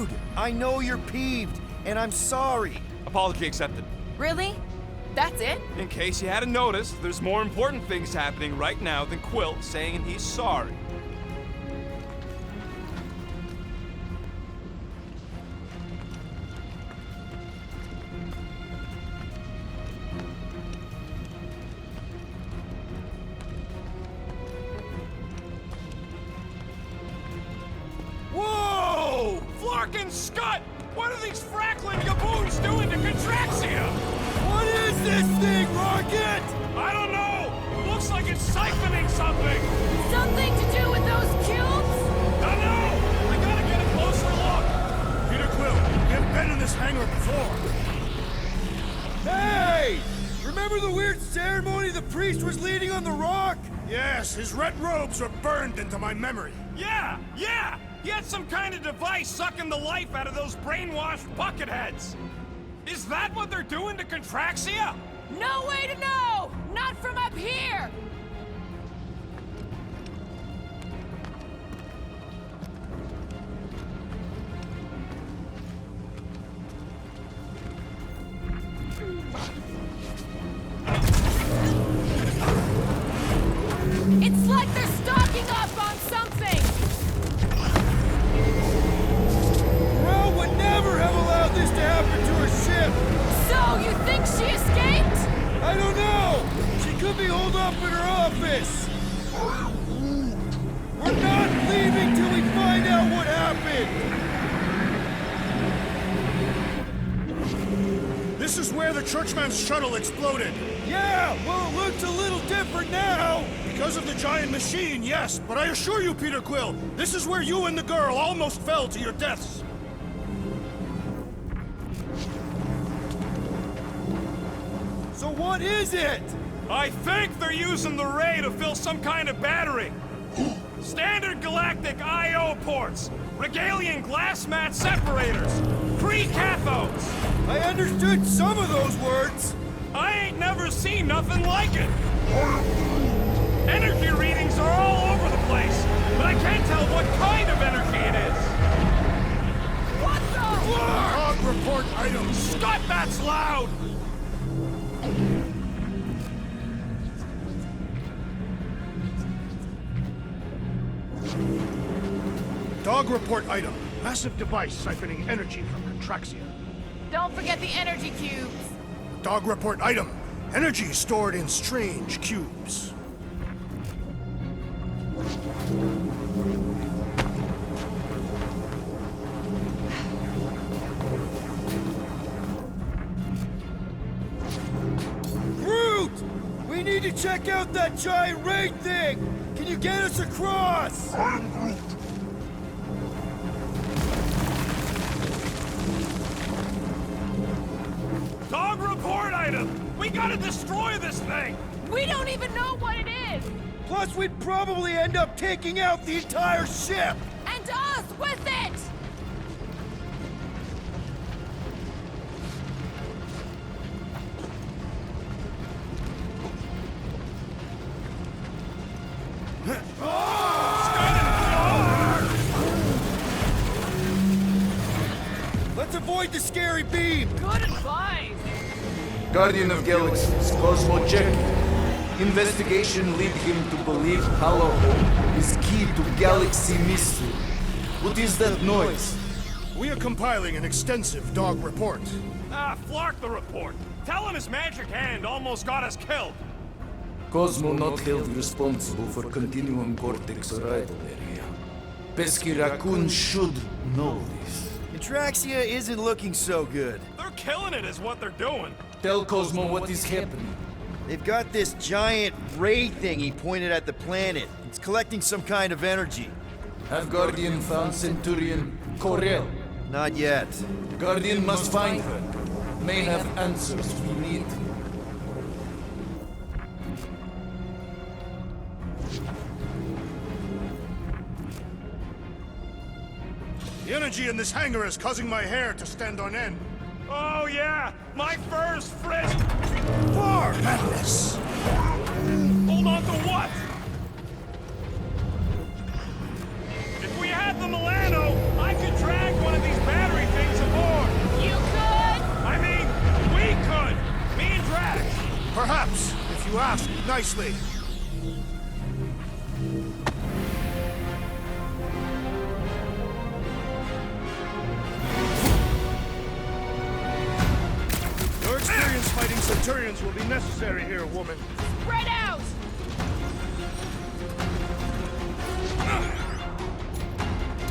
Dude, I know you're peeved, and I'm sorry. Apology accepted. Really? That's it? In case you hadn't noticed, there's more important things happening right now than Quill saying he's sorry. Whoa! Flarkin' Scut! What are these frackling gaboons doing to Contraxia? What is this thing, Rocket? I don't know! Looks like it's siphoning something! Something to do with those cubes? I know! I gotta get a closer look! Peter Quill, we have been in this hangar before. Hey! Remember the weird ceremony the priest was leading on the rock? Yes, his red robes are burned into my memory. Yeah! Yeah! He had some kind of device sucking the life out of those brainwashed bucketheads! Is that what they're doing to Contraxia? No way to know! Not from up here! It's like they're stocking up on something! Rao would never have allowed this to happen to her ship! So, you think she escaped? I don't know! She could be holed up in her office! We're not leaving till we find out what happened! This is where the Churchman's shuttle exploded. Yeah, well, it looks a little different now! Because of the giant machine, yes, but I assure you, Peter Quill, this is where you and the girl almost fell to your deaths. So what is it? I think they're using the ray to fill some kind of battery. Standard galactic I.O. ports, Regalian glass mat separators, pre-cathodes. I understood some of those words. I ain't never seen nothing like it. Energy readings are all over the place, but I can't tell what kind of energy it is. What the? Log report items. Scott, that's loud! Dog report item. Massive device siphoning energy from Contraxia. Don't forget the energy cubes. Dog report item. Energy stored in strange cubes. Groot! We need to check out that giant ray thing! Can you get us across? Dog report item! We gotta destroy this thing! We don't even know what it is! Plus, we'd probably end up taking out the entire ship! And us with it! Let's avoid the scary beam! Good advice! Guardian of Galaxies, Cosmo check. Investigation lead him to believe Hollow is key to galaxy mystery. What is that noise? We are compiling an extensive dog report. Ah, Flark the report. Tell him his magic hand almost got us killed. Cosmo not held responsible for Continuum Cortex arrival area. Pesky Raccoon should know this. Contraxia isn't looking so good. They're killing it is what they're doing. Tell Cosmo what is happening. They've got this giant ray thing he pointed at the planet. It's collecting some kind of energy. Have Guardian found Centurion Corel? Not yet. Guardian must find her. May have answers we need. The energy in this hangar is causing my hair to stand on end. Oh yeah, my fur's frisked. For madness! Hold on to what? If we had the Milano, I could drag one of these back nicely. Your experience fighting Centurions will be necessary here, woman. Spread out!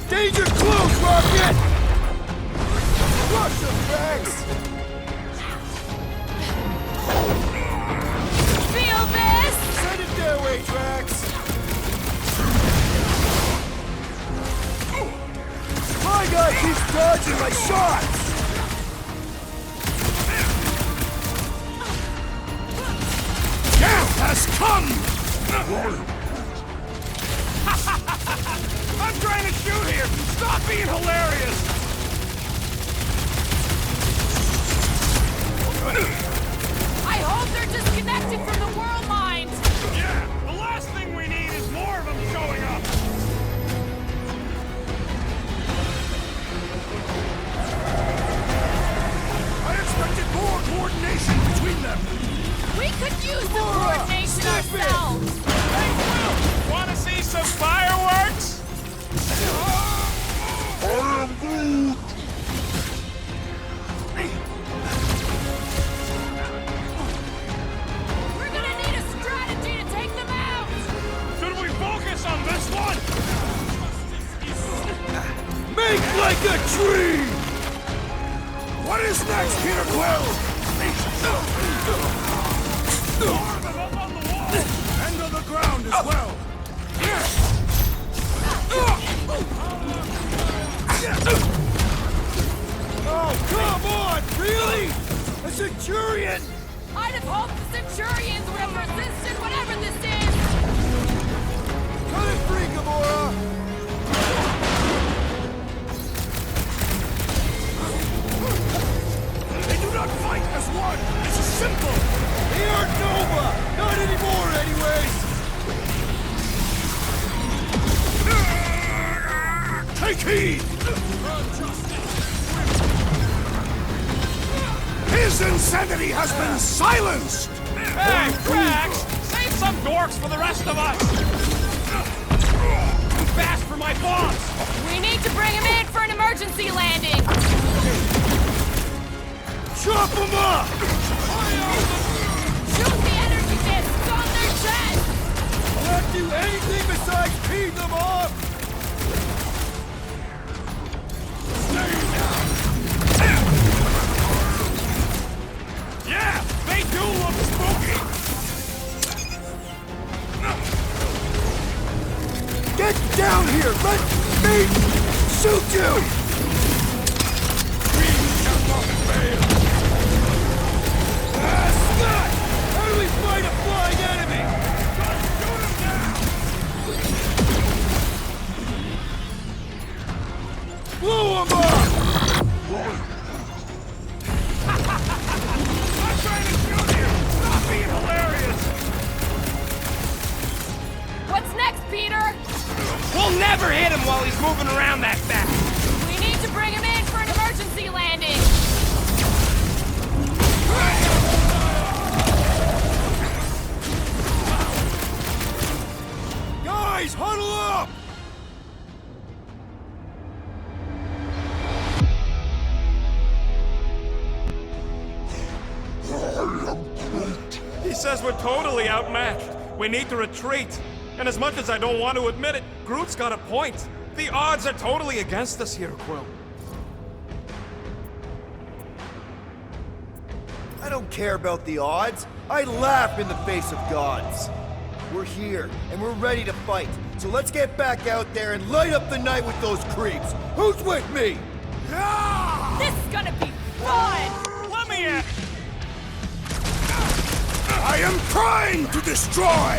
Danger close, Rocket! Crush them, Rex! Feel this? Send it their way, Drax! My guy keeps dodging my shots! Death has come! I'm trying to shoot here! Stop being hilarious! I hope they're disconnected from the world lines! Yeah, the last thing we need is more of them showing up! I expected more coordination between them! We could use the coordination ourselves! Hey, Will! Wanna see some fireworks? We're gonna need a strategy to take them out! Should we focus on this one? Make like a tree! What is next, Peter Quill? More of them up on the wall! And on the ground as well. Oh, come on! Really? A Centurion? I'd have hoped the Centurions would have resisted whatever this is! Cut it free, Gamora! They do not fight as one. This is simple. They aren't Nova! Not anymore, anyways! Take heed. His insanity has been silenced. Hey, Drax! Save some dorks for the rest of us! Too fast for my boss! We need to bring him in for an emergency landing! Chop them up! Shoot the energy discs on their chest! I'll not do anything besides pee them off! Yeah, they do look spooky! Get down here! Let me shoot you! We shall not fail! Scott! How do we fight a flying enemy? Blow him up! I'm trying to shoot here! Stop being hilarious! What's next, Peter? We'll never hit him while he's moving around that fast! We need to bring him in for an emergency landing! Guys, huddle up! He says we're totally outmatched. We need to retreat. And as much as I don't want to admit it, Groot's got a point. The odds are totally against us here, Quill. I don't care about the odds. I laugh in the face of gods. We're here, and we're ready to fight. So let's get back out there and light up the night with those creeps. Who's with me? This is gonna be fun! Let me in! I am trying to destroy.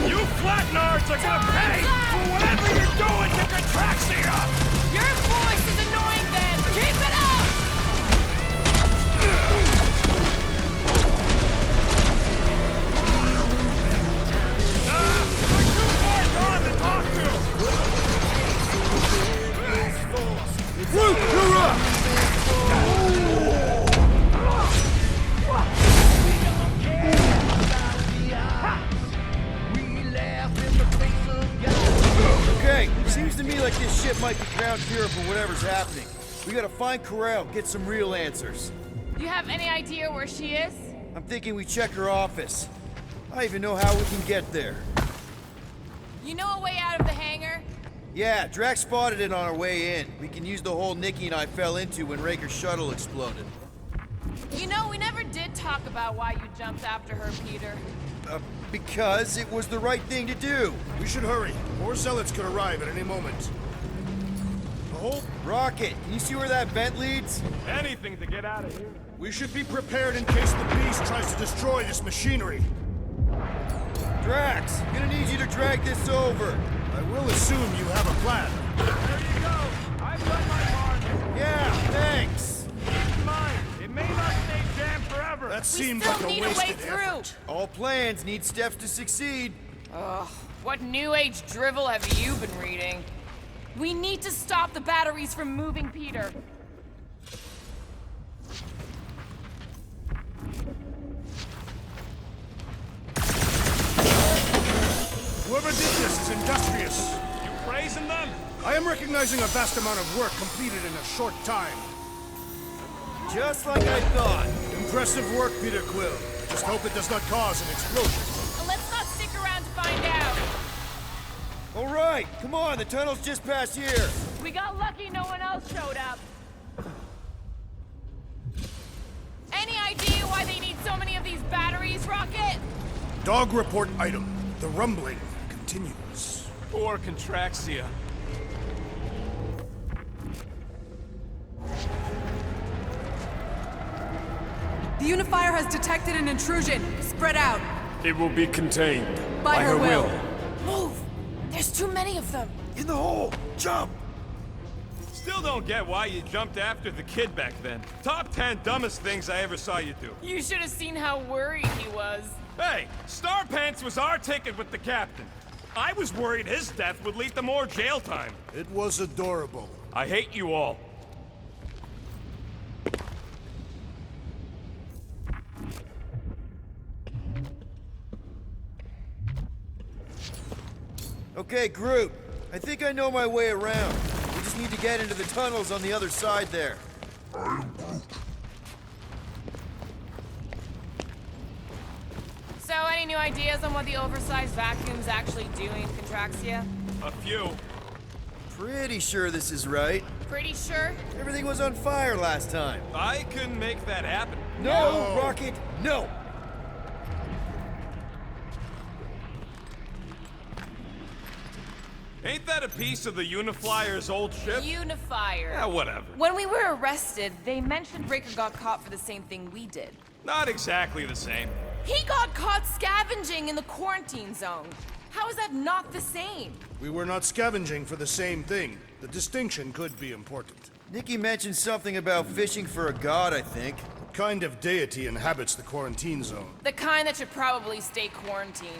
You flatnards are gonna pay for whatever you're doing to Contraxia! Your voice is annoying, then! Keep it up! We're too far gone to talk to! might be ground zero for whatever's happening. We gotta find Corral, get some real answers. Do you have any idea where she is? I'm thinking we check her office. I even know how we can get there. You know a way out of the hangar? Yeah, Drax spotted it on our way in. We can use the hole Nikki and I fell into when Raker's shuttle exploded. You know, we never did talk about why you jumped after her, Peter. Because it was the right thing to do. We should hurry. More zealots could arrive at any moment. The whole... Rocket, can you see where that vent leads? Anything to get out of here. We should be prepared in case the beast tries to destroy this machinery. Drax, gonna need you to drag this over. I will assume you have a plan. There you go. I've done my part. Yeah, thanks. Keep in mind, it may not stay jammed forever. That We seems still like a need a way wasted through. effort. All plans need steps to succeed. Ugh, what new age drivel have you been reading? We need to stop the batteries from moving, Peter. Whoever did this is industrious. You praising them? I am recognizing a vast amount of work completed in a short time. Just like I thought. Impressive work, Peter Quill. Just hope it does not cause an explosion. Let's not stick around to find out. All right, come on, the tunnel's just past here. We got lucky no one else showed up. Any idea why they need so many of these batteries, Rocket? Dog report item. The rumbling continues. Poor Contraxia. The Unifier has detected an intrusion. Spread out. It will be contained. By her will. Move! There's too many of them. In the hole, jump! Still don't get why you jumped after the kid back then. Top 10 dumbest things I ever saw you do. You should have seen how worried he was. Hey, Star Pants was our ticket with the captain. I was worried his death would lead to more jail time. It was adorable. I hate you all. Okay, Groot. I think I know my way around. We just need to get into the tunnels on the other side there. So, any new ideas on what the oversized vacuum's actually doing, Contraxia? A few. Pretty sure this is right. Pretty sure? Everything was on fire last time. I couldn't make that happen. No, Rocket, no! Ain't that a piece of the Uniflyer's old ship? Unifier. Yeah, whatever. When we were arrested, they mentioned Raker got caught for the same thing we did. Not exactly the same. He got caught scavenging in the quarantine zone. How is that not the same? We were not scavenging for the same thing. The distinction could be important. Nikki mentioned something about fishing for a god, I think. What kind of deity inhabits the quarantine zone? The kind that should probably stay quarantined.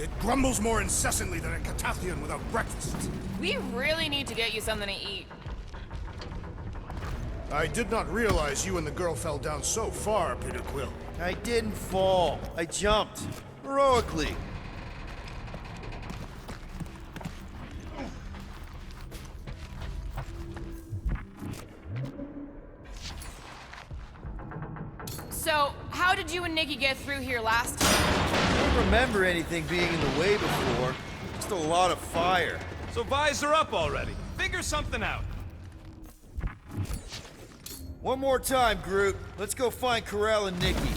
It grumbles more incessantly than a Catathian without breakfast. We really need to get you something to eat. I did not realize you and the girl fell down so far, Peter Quill. I didn't fall. I jumped. Heroically. So, how did you and Nikki get through here last time? I don't remember anything being in the way before. Just a lot of fire. So visor up already. Figure something out. One more time, Groot. Let's go find Corral and Nikki.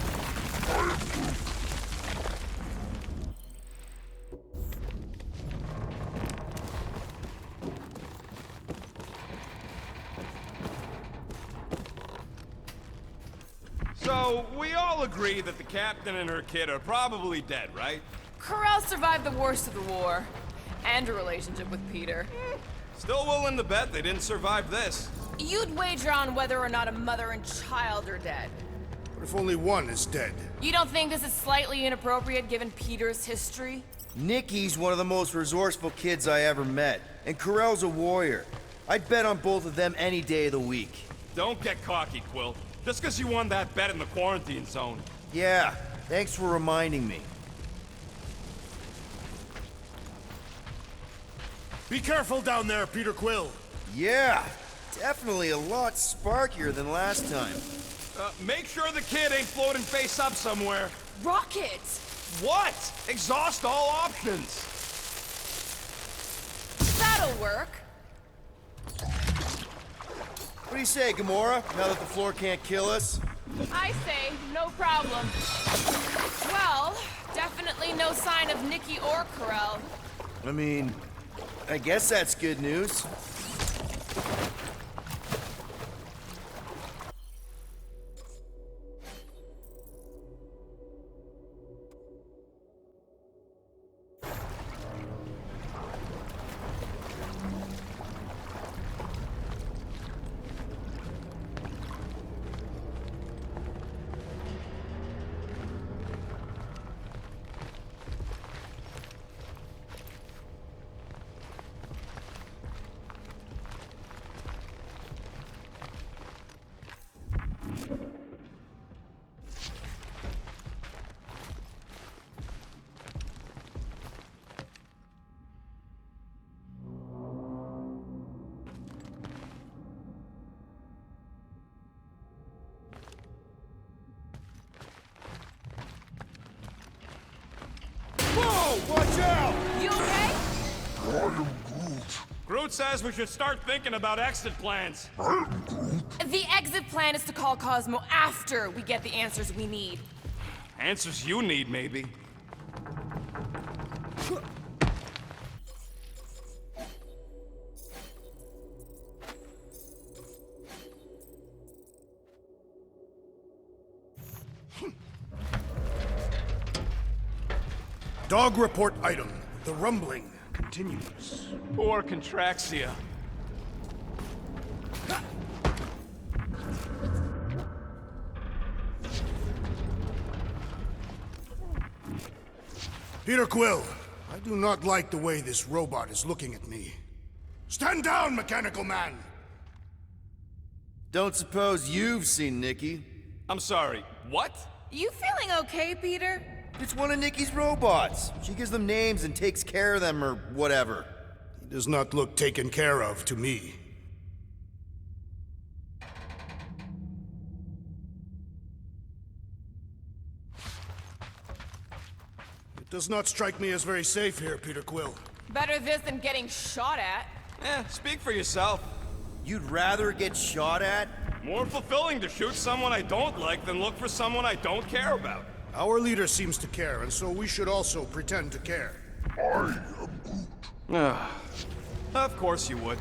So, we all agree that the captain and her kid are probably dead, right? Corral survived the worst of the war. And a relationship with Peter. Still willing to bet they didn't survive this. You'd wager on whether or not a mother and child are dead. What if only one is dead? You don't think this is slightly inappropriate given Peter's history? Nikki's one of the most resourceful kids I ever met, and Corral's a warrior. I'd bet on both of them any day of the week. Don't get cocky, Quill. Just because you won that bet in the quarantine zone. Yeah, thanks for reminding me. Be careful down there, Peter Quill. Yeah, definitely a lot sparkier than last time. Make sure the kid ain't floating face up somewhere. Rockets! What? Exhaust all options. That'll work. What do you say, Gamora, now that the floor can't kill us? I say, no problem. Well, definitely no sign of Nikki or Corell. I mean, I guess that's good news. Whoa, watch out! You okay? Groot says we should start thinking about exit plans. The exit plan is to call Cosmo after we get the answers we need. Answers you need, maybe. Dog report item. The rumbling continues. Poor Contraxia. Peter Quill, I do not like the way this robot is looking at me. Stand down, Mechanical Man! Don't suppose you've seen Nikki? I'm sorry, what? You feeling okay, Peter? It's one of Nikki's robots. She gives them names and takes care of them or whatever. He does not look taken care of to me. It does not strike me as very safe here, Peter Quill. Better this than getting shot at. Speak for yourself. You'd rather get shot at? More fulfilling to shoot someone I don't like than look for someone I don't care about. Our leader seems to care, and so we should also pretend to care. Of course you would.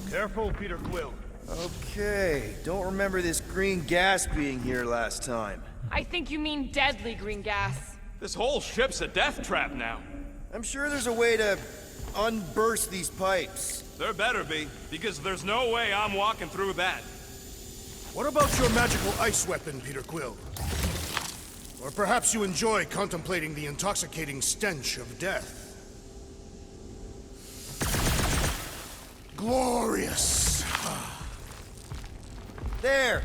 Careful, Peter Quill. Okay, don't remember this green gas being here last time. I think you mean deadly green gas. This whole ship's a death trap now. I'm sure there's a way to unburst these pipes. There better be, because there's no way I'm walking through that. What about your magical ice weapon, Peter Quill? Or perhaps you enjoy contemplating the intoxicating stench of death. Glorious! There,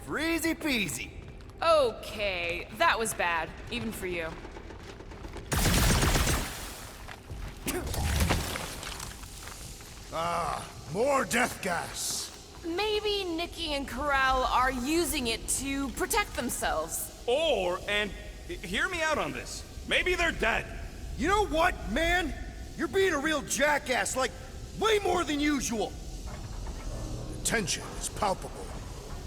freezy peasy. Okay, that was bad, even for you. More death gas! Maybe Nikki and Corral are using it to protect themselves. And hear me out on this. Maybe they're dead. You know what, man? You're being a real jackass, like, way more than usual. The tension is palpable.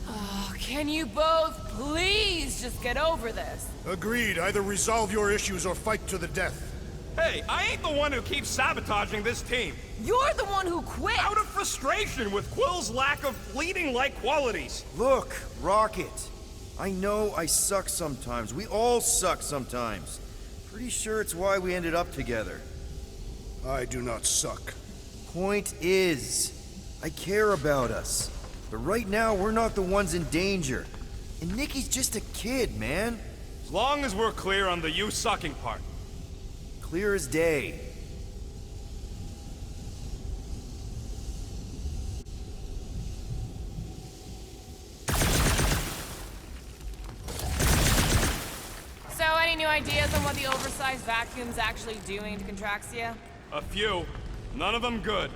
Oh, can you both please just get over this? Agreed. Either resolve your issues or fight to the death. Hey, I ain't the one who keeps sabotaging this team. You're the one who quit! Out of frustration with Quill's lack of leading-like qualities. Look, Rocket. I know I suck sometimes. We all suck sometimes. Pretty sure it's why we ended up together. I do not suck. Point is, I care about us. But right now, we're not the ones in danger. And Nikki's just a kid, man. As long as we're clear on the you sucking part. Clear as day. So, any new ideas on what the oversized vacuum's actually doing to Contraxia? A few. None of them good.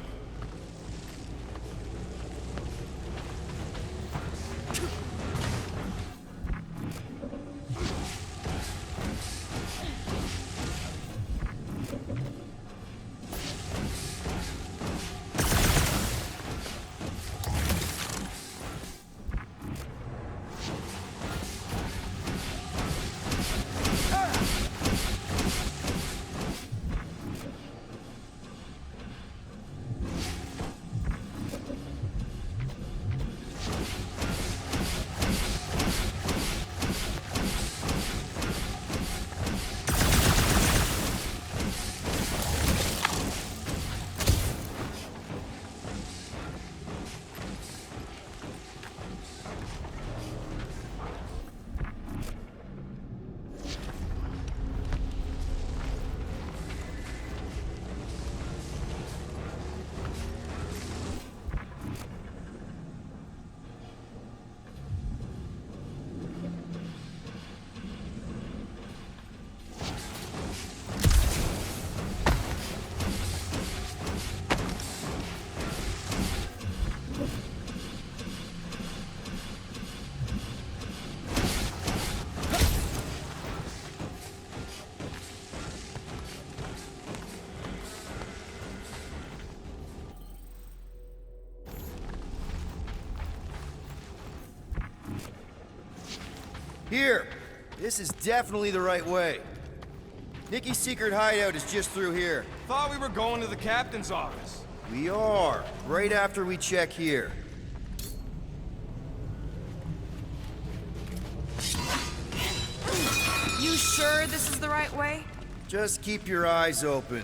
Here! This is definitely the right way. Nikki's secret hideout is just through here. Thought we were going to the captain's office. We are, right after we check here. You sure this is the right way? Just keep your eyes open.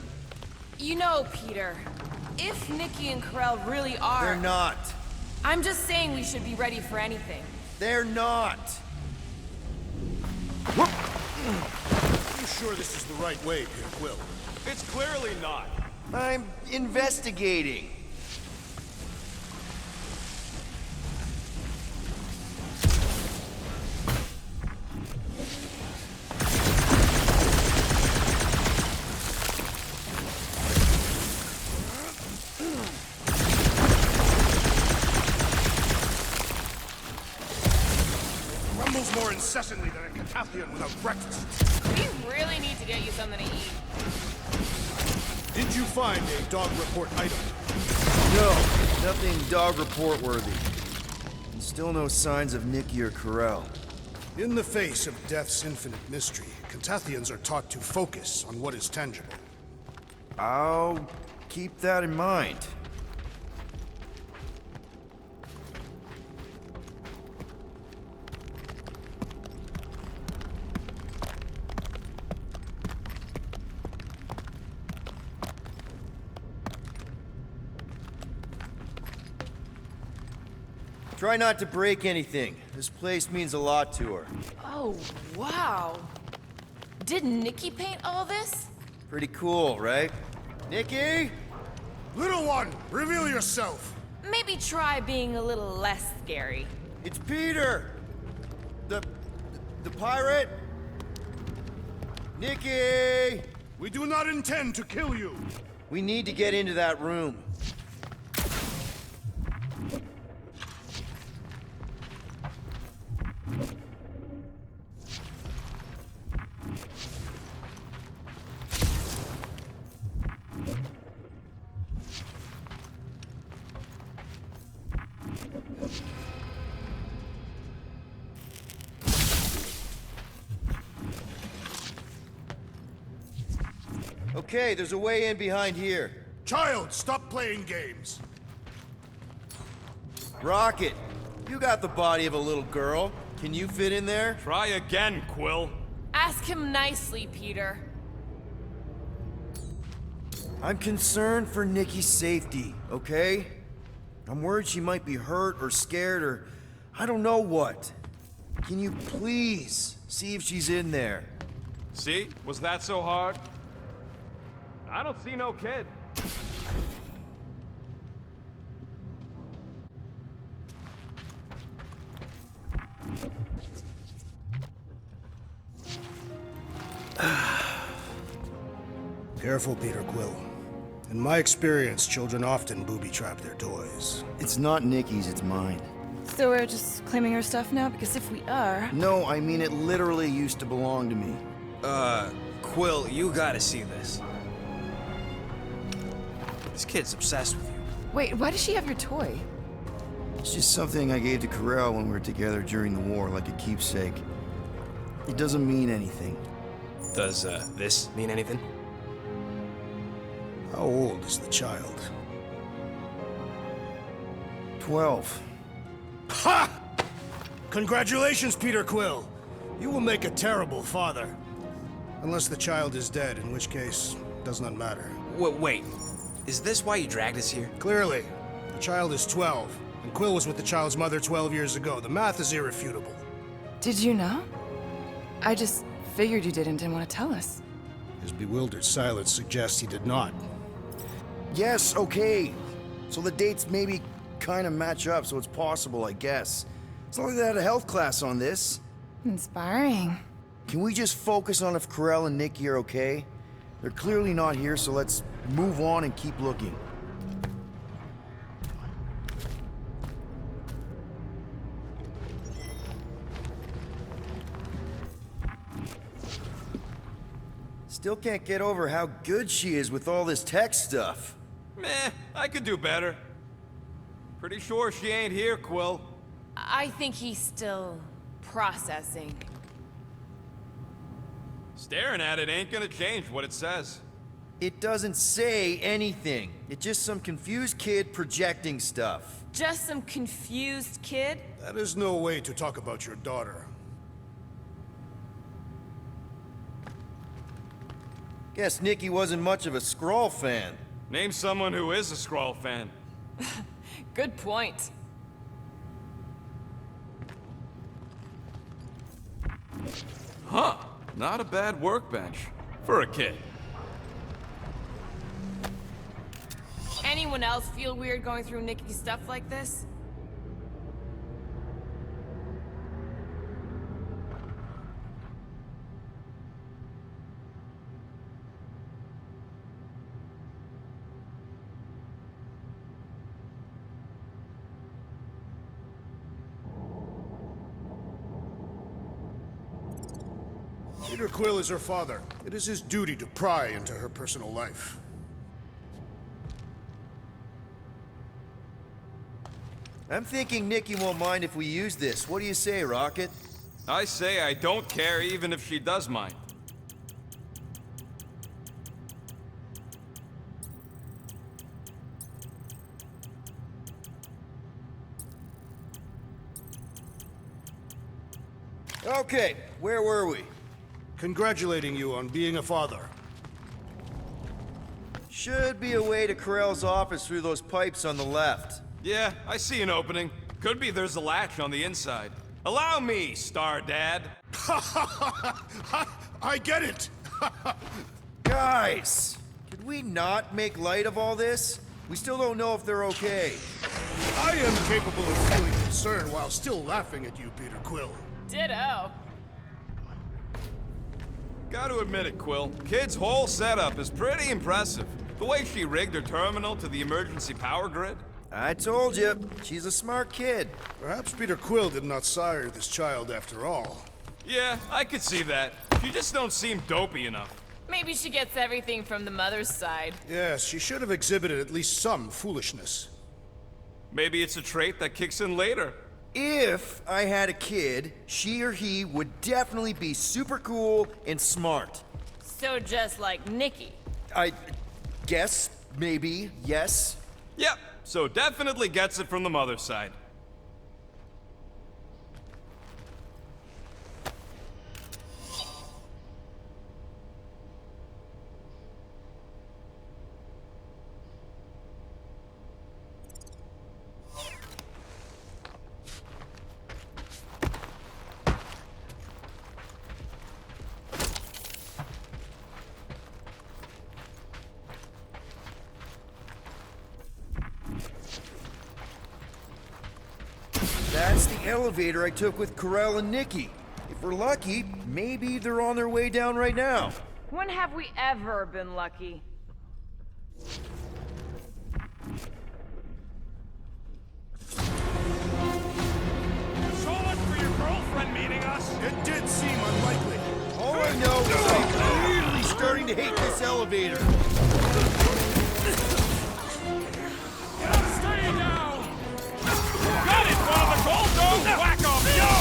You know, Peter, if Nikki and Karel really are... They're not. I'm just saying we should be ready for anything. They're not. Are you sure this is the right way, Peter Quill? It's clearly not. I'm investigating. Rumbles more incessantly than a Catathian without breakfast. We really need to get you something to eat. Did you find a dog report item? No, nothing dog report worthy. And still no signs of Nikki or Karel. In the face of death's infinite mystery, Catathians are taught to focus on what is tangible. I'll keep that in mind. Try not to break anything. This place means a lot to her. Oh, wow. Did Nikki paint all this? Pretty cool, right? Nikki? Little one, reveal yourself! Maybe try being a little less scary. It's Peter! The pirate? Nikki! We do not intend to kill you! We need to get into that room. Okay, there's a way in behind here. Child, stop playing games. Rocket, you got the body of a little girl. Can you fit in there? Try again, Quill. Ask him nicely, Peter. I'm concerned for Nikki's safety, okay? I'm worried she might be hurt or scared or I don't know what. Can you please see if she's in there? See? Was that so hard? I don't see no kid. Careful, Peter Quill. In my experience, children often booby-trap their toys. It's not Nikki's, it's mine. So we're just claiming her stuff now? Because if we are... No, I mean it literally used to belong to me. Quill, you gotta see this. This kid's obsessed with you. Wait, why does she have your toy? It's just something I gave to Corel when we were together during the war, like a keepsake. It doesn't mean anything. Does, this mean anything? How old is the child? 12. Ha! Congratulations, Peter Quill. You will make a terrible father. Unless the child is dead, in which case, does not matter. Wait. Is this why you dragged us here? Clearly, the child is 12, and Quill was with the child's mother 12 years ago. The math is irrefutable. Did you know? I just figured you didn't want to tell us. His bewildered silence suggests he did not. Yes, okay. So the dates maybe kind of match up, so it's possible, I guess. It's not like they had a health class on this. Inspiring. Can we just focus on if Corel and Nikki are okay? They're clearly not here, so let's move on and keep looking. Still can't get over how good she is with all this tech stuff. Meh, I could do better. Pretty sure she ain't here, Quill. I think he's still processing. Staring at it ain't gonna change what it says. It doesn't say anything. It's just some confused kid projecting stuff. Just some confused kid? That is no way to talk about your daughter. Guess Nikki wasn't much of a Skrull fan. Name someone who is a Skrull fan. Good point. Huh. Not a bad workbench. For a kid. Anyone else feel weird going through Nikki's stuff like this? Peter Quill is her father. It is his duty to pry into her personal life. I'm thinking Nikki won't mind if we use this. What do you say, Rocket? I say I don't care even if she does mind. Okay, where were we? Congratulating you on being a father. Should be a way to Corel's office through those pipes on the left. Yeah, I see an opening. Could be there's a latch on the inside. Allow me, Star Dad. I get it! Guys, could we not make light of all this? We still don't know if they're okay. I am capable of feeling concern while still laughing at you, Peter Quill. Ditto. Gotta admit it, Quill. Kid's whole setup is pretty impressive. The way she rigged her terminal to the emergency power grid. I told you, she's a smart kid. Perhaps Peter Quill did not sire this child after all. Yeah, I could see that. She just don't seem dopey enough. Maybe she gets everything from the mother's side. Yes, she should have exhibited at least some foolishness. Maybe it's a trait that kicks in later. If I had a kid, she or he would definitely be super cool and smart. So just like Nikki. I guess, maybe, yes. Yep, so definitely gets it from the mother's side. That's the elevator I took with Corell and Nikki. If we're lucky, maybe they're on their way down right now. When have we ever been lucky? So much for your girlfriend meeting us. It did seem unlikely. All I know is I'm really starting to hate this elevator. Stay down! Got it, Father Gold! Whack 'em, yo!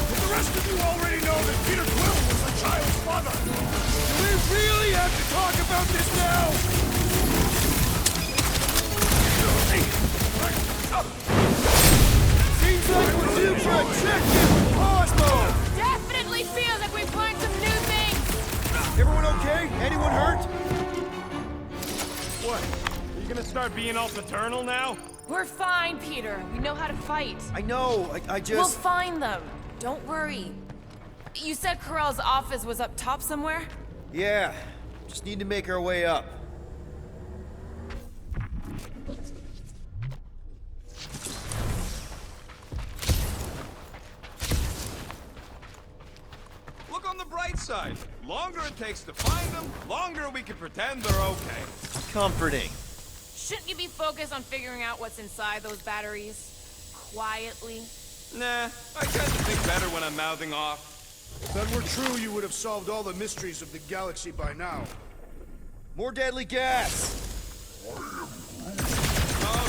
But the rest of you already know that Peter Quill was the child's father. Do we really have to talk about this now? Seems like we're due for a check-in with Cosmo! Definitely feels like we've learned some new things! Everyone okay? Anyone hurt? What? Are you gonna start being all paternal now? We're fine, Peter. We know how to fight. I know, I just... We'll find them. Don't worry. You said Corell's office was up top somewhere? Yeah, just need to make our way up. Look on the bright side. Longer it takes to find them, longer we can pretend they're okay. Comforting. Shouldn't you be focused on figuring out what's inside those batteries? Quietly? Nah, I tend to think better when I'm mouthing off. If that were true, you would have solved all the mysteries of the galaxy by now. More deadly gas! Oh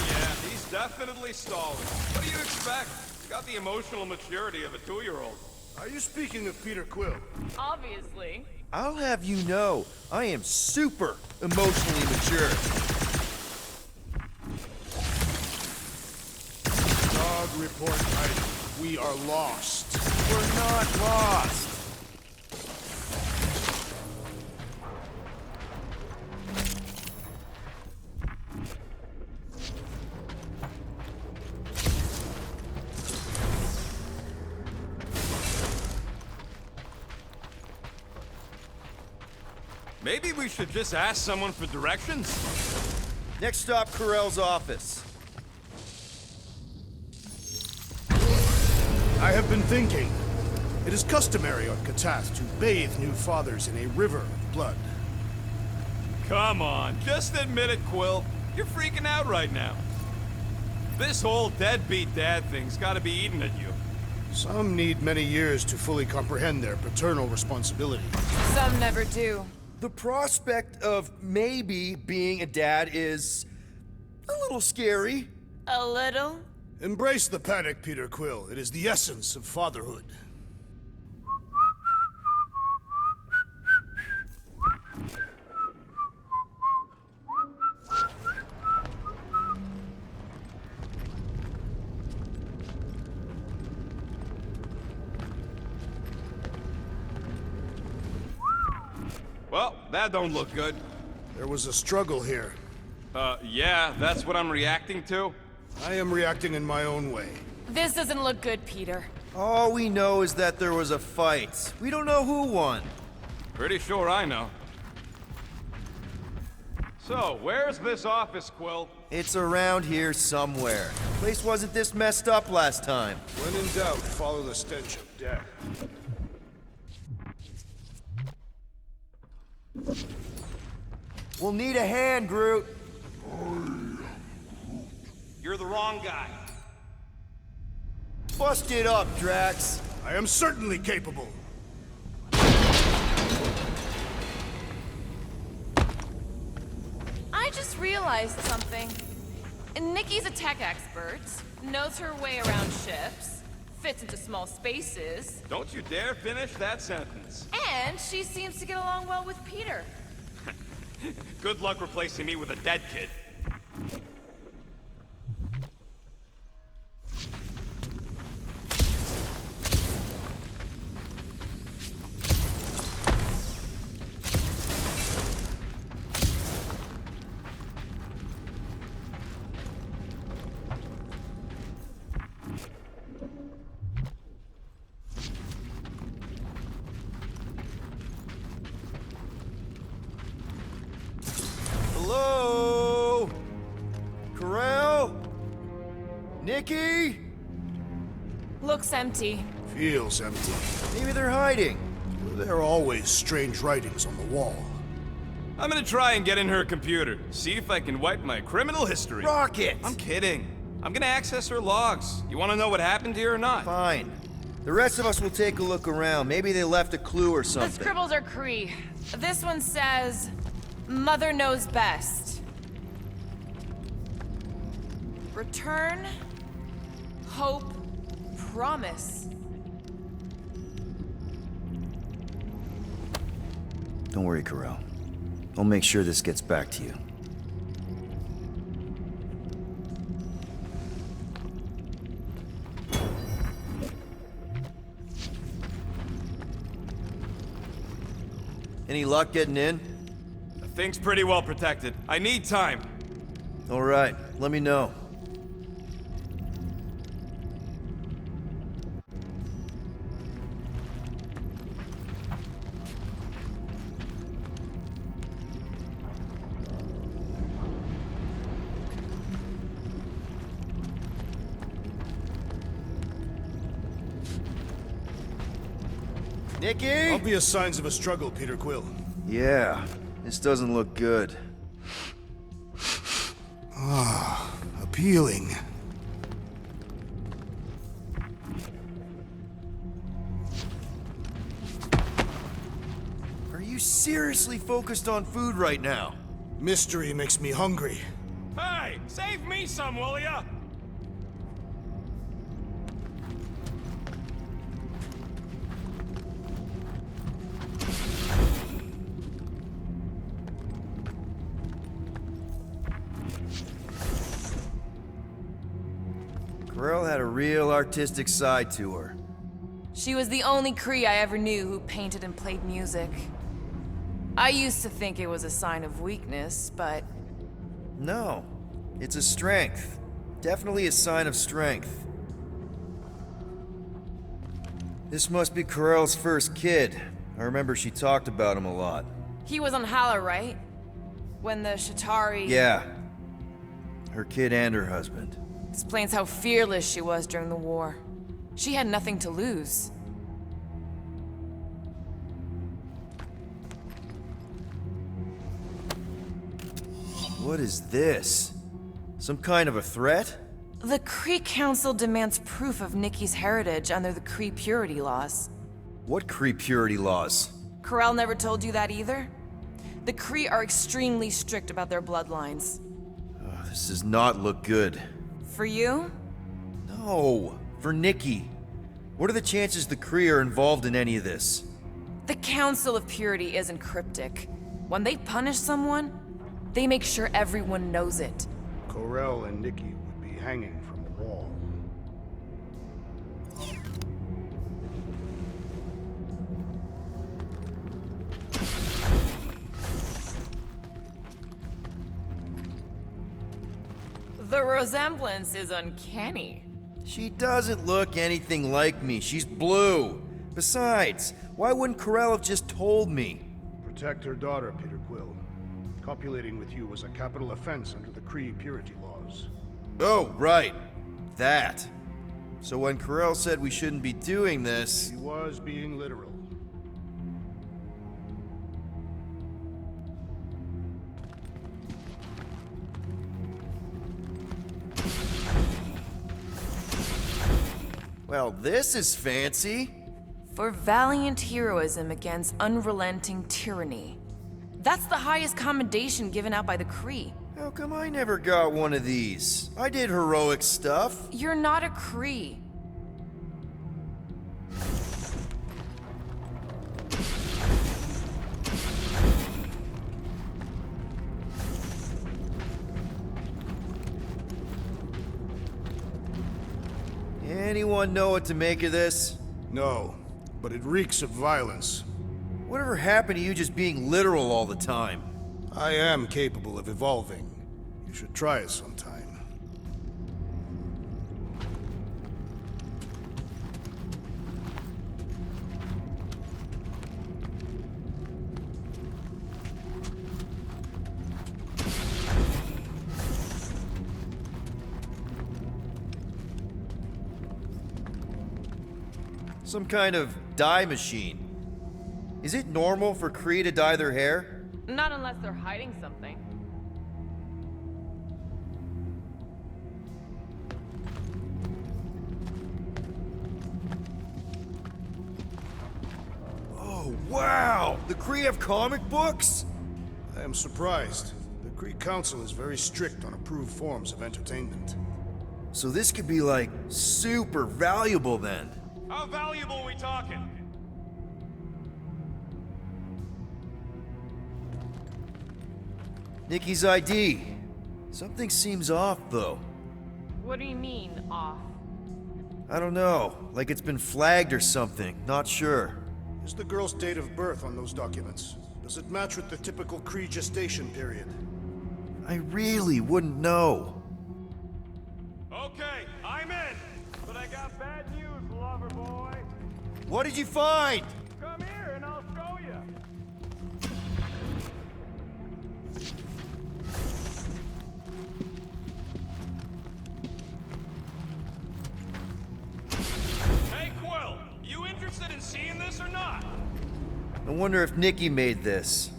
yeah, he's definitely stalling. What do you expect? He's got the emotional maturity of a 2-year-old. Are you speaking of Peter Quill? Obviously. I'll have you know, I am super emotionally mature. Dog report item. We are lost. We're not lost. Maybe we should just ask someone for directions? Next stop, Corell's office. I have been thinking. It is customary on Katath to bathe new fathers in a river of blood. Come on, just admit it, Quill. You're freaking out right now. This whole deadbeat dad thing's gotta be eating at you. Some need many years to fully comprehend their paternal responsibility. Some never do. The prospect of maybe being a dad is a little scary. A little? Embrace the panic, Peter Quill. It is the essence of fatherhood. Well, that don't look good. There was a struggle here. Yeah, that's what I'm reacting to? I am reacting in my own way. This doesn't look good, Peter. All we know is that there was a fight. We don't know who won. Pretty sure I know. So, where's this office, Quill? It's around here somewhere. Place wasn't this messed up last time. When in doubt, follow the stench of death. We'll need a hand, Groot. You're the wrong guy. Bust it up, Drax. I am certainly capable. I just realized something. Nikki's a tech expert, knows her way around ships, fits into small spaces. Don't you dare finish that sentence. And she seems to get along well with Peter. Good luck replacing me with a dead kid. Hello? Corral? Nikki? Looks empty. Feels empty. Maybe they're hiding. There are always strange writings on the wall. I'm gonna try and get in her computer. See if I can wipe my criminal history. Rocket! I'm kidding. I'm gonna access her logs. You wanna know what happened here or not? Fine. The rest of us will take a look around. Maybe they left a clue or The something. scribbles are Cree. This one says, Mother knows best. Return, hope, promise. Don't worry, Corral. I'll make sure this gets back to you. Any luck getting in? The thing's pretty well protected. I need time. All right, let me know. Nikki? Obvious signs of a struggle, Peter Quill. Yeah, this doesn't look good. Appealing. Are you seriously focused on food right now? Mystery makes me hungry. Hey, save me some, will ya? Corral had a real artistic side to her. She was the only Cree I ever knew who painted and played music. I used to think it was a sign of weakness, but No, it's a strength. Definitely a sign of strength. This must be Corral's first kid. I remember she talked about him a lot. he was on Hala, right? When the Shatari... Yeah. Her kid and her husband. Explains how fearless she was during the war. She had nothing to lose. What is this? Some kind of a threat? The Cree Council demands proof of Nikki's heritage under the Cree purity laws. What Cree purity laws? Corral never told you that either? The Cree are extremely strict about their bloodlines. This does not look good. For you? No, for Nikki. What are the chances the Cree are involved in any of this? The Council of Purity isn't cryptic. When they punish someone, they make sure everyone knows it. Corral and Nikki would be hanging from the wall. The resemblance is uncanny. She doesn't look anything like me. She's blue. Besides, why wouldn't Corral have just told me? Protect her daughter, Peter Quill. Copulating with you was a capital offense under the Cree purity laws. Oh, right. That. So when Corral said we shouldn't be doing this... He was being literal. Well, this is fancy. For valiant heroism against unrelenting tyranny. That's the highest commendation given out by the Cree. How come I never got one of these? I did heroic stuff. You're not a Cree. Anyone know what to make of this? No, but it reeks of violence. Whatever happened to you just being literal all the time? I am capable of evolving. You should try it sometime. Some kind of dye machine. Is it normal for Kree to dye their hair? Not unless they're hiding something. Oh, wow! The Kree have comic books? I am surprised. The Kree Council is very strict on approved forms of entertainment. So this could be like super valuable then. How valuable we talking? Nikki's ID. Something seems off though. What do you mean, off? I don't know, like it's been flagged or something, not sure. Is the girl's date of birth on those documents? Does it match with the typical Kree gestation period? I really wouldn't know. Okay, I'm in. But I got bad news, lover boy. What did you find? Come here and I'll show you. Hey, Quill, you interested in seeing this or not? I wonder if Nikki made this.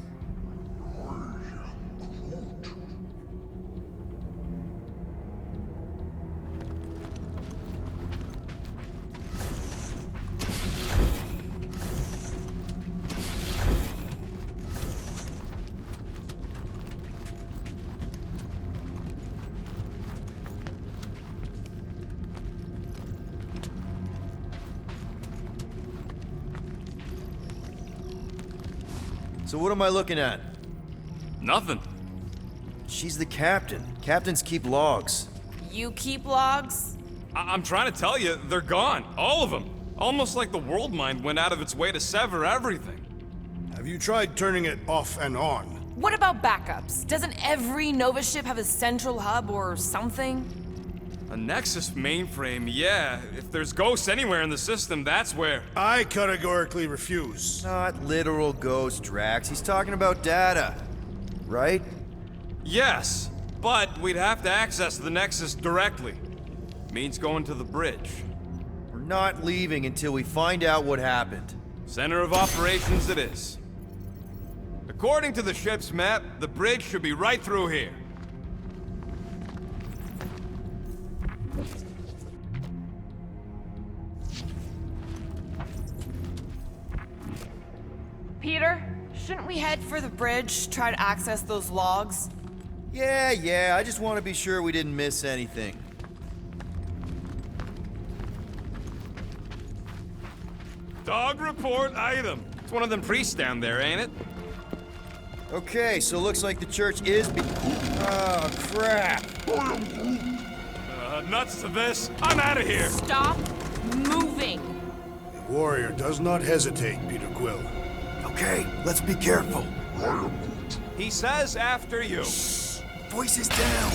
So what am I looking at? Nothing. She's the captain. Captains keep logs. You keep logs? I'm trying to tell you, they're gone. All of them. Almost like the world mind went out of its way to sever everything. Have you tried turning it off and on? What about backups? Doesn't every Nova ship have a central hub or something? A Nexus mainframe, yeah. If there's ghosts anywhere in the system, that's where. I categorically refuse. Not literal ghost, Drax. He's talking about data. Right? Yes, but we'd have to access the Nexus directly. Means going to the bridge. We're not leaving until we find out what happened. Center of operations it is. According to the ship's map, the bridge should be right through here. Peter, shouldn't we head for the bridge, try to access those logs? Yeah, I just want to be sure we didn't miss anything. Dog report item. It's one of them priests down there, ain't it? Okay, so looks like the church is Oh, crap! Nuts to this. I'm out of here. Stop moving! A warrior does not hesitate, Peter Quill. Okay, let's be careful. He says after you. Voices down.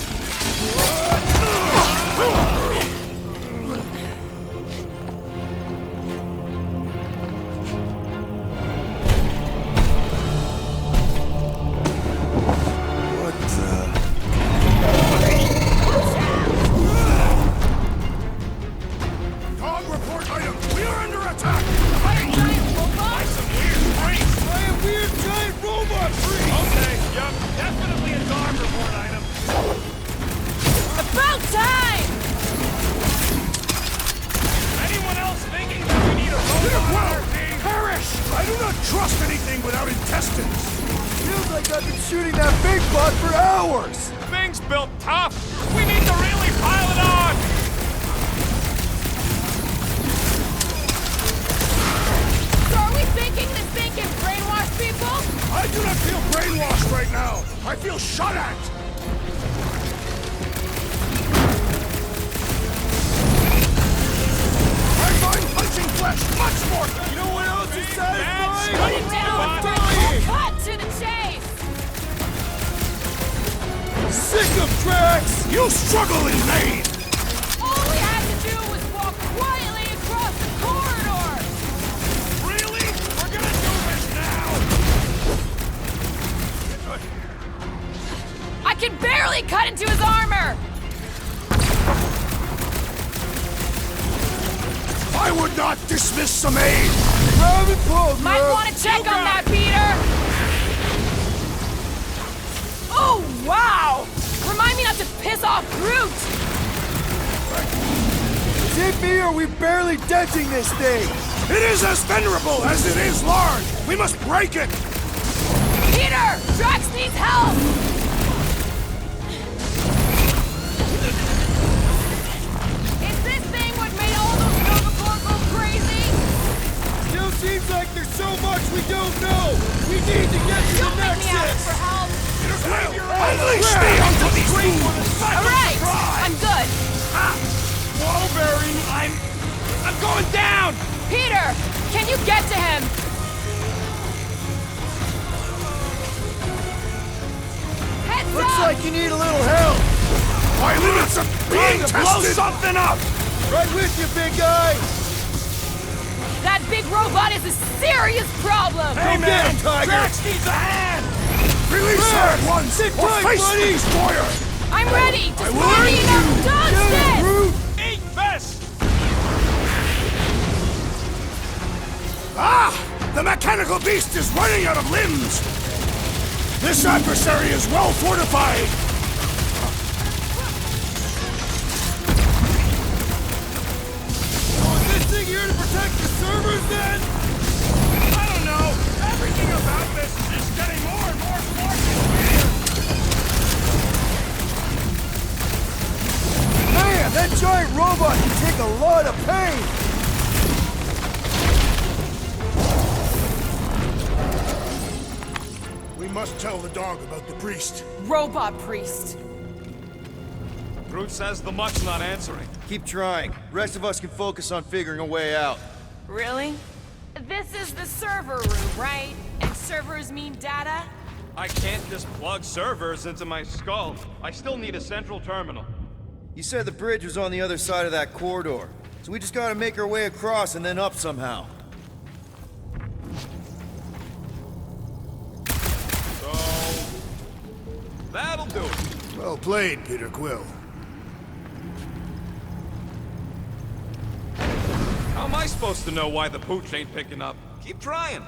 What the? Dog report item! We are under attack! By some weird freaks. By a weird giant robot freak! Okay, yep. Definitely a dog report item. About time! Anyone else thinking that we need a robot on our team? Perish! I do not trust anything without intestines! Feels like I've been shooting that big bot for hours! Thing's built tough. We need to really pile it on. So are we thinking this thing can brainwash people? I do not feel brainwashed right now! I feel shot at! flesh much more! You know what else is satisfying? Put it down. I'm dying! Cut to the chase! Sick of tracks! You struggle in vain! All we had to do was walk quietly across the corridor! Really? We're gonna do this now! I can barely cut into his armor! I would not dismiss some aid! Grab it close, Might bro. want to check on that, Peter! Oh, wow! Remind me not to piss off Groot! Is it me or are we barely denting this thing? It is as venerable as it is large! We must break it! Peter! Drax needs help! Is this thing what made all those Nova Corps go crazy? Still seems like there's so much we don't know. We need to get to Don't the make me ask Nexus. for help! Unleash me onto these fools! Alright! I'm good! Wall bearing, I'm going down! Peter! Can you get to him? Heads Looks up! like you need a little help. My limits are being to blow tested! something up! Right with you, big guy. That big robot is a serious problem! Hey Go get man, him, Tiger. Drax needs a hand! Release her at once, Sit or tight, face buddy. the destroyer! I'm ready! Just will give me earn enough dodge Get it, this! Groot. Eat this! Ah! The mechanical beast is running out of limbs! This adversary is well fortified! Oh, is this thing here to protect the servers then? I don't know. Everything about this is just getting more and more fucking weird. Man, that giant robot can take a lot of pain. We must tell the dog about the priest. Robot priest. Groot says the mutt's not answering. Keep trying. Rest of us can focus on figuring a way out. Really? This is the server room, right? And servers mean data? I can't just plug servers into my skull. I still need a central terminal. You said the bridge was on the other side of that corridor. So we just gotta make our way across and then up somehow. So... that'll do it. Well played, Peter Quill. How am I supposed to know why the pooch ain't picking up? Keep trying.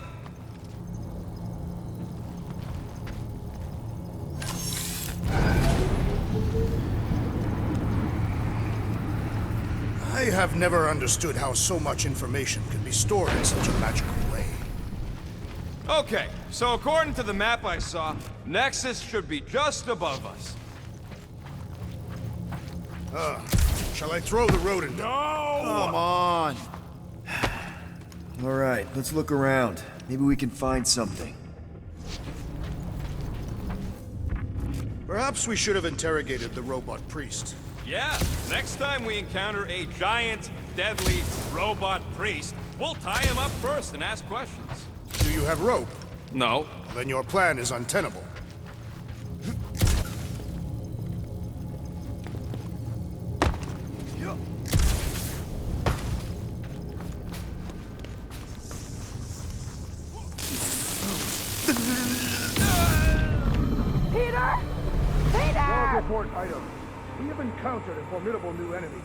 I have never understood how so much information can be stored in such a magical way. Okay, so according to the map I saw, Nexus should be just above us. Shall I throw the rodent? Come on. All right, let's look around. Maybe we can find something. Perhaps we should have interrogated the robot priest. Yeah, next time we encounter a giant, deadly robot priest, we'll tie him up first and ask questions. Do you have rope? No. Then your plan is untenable. Peter! Peter! Report item. We have encountered a formidable new enemy.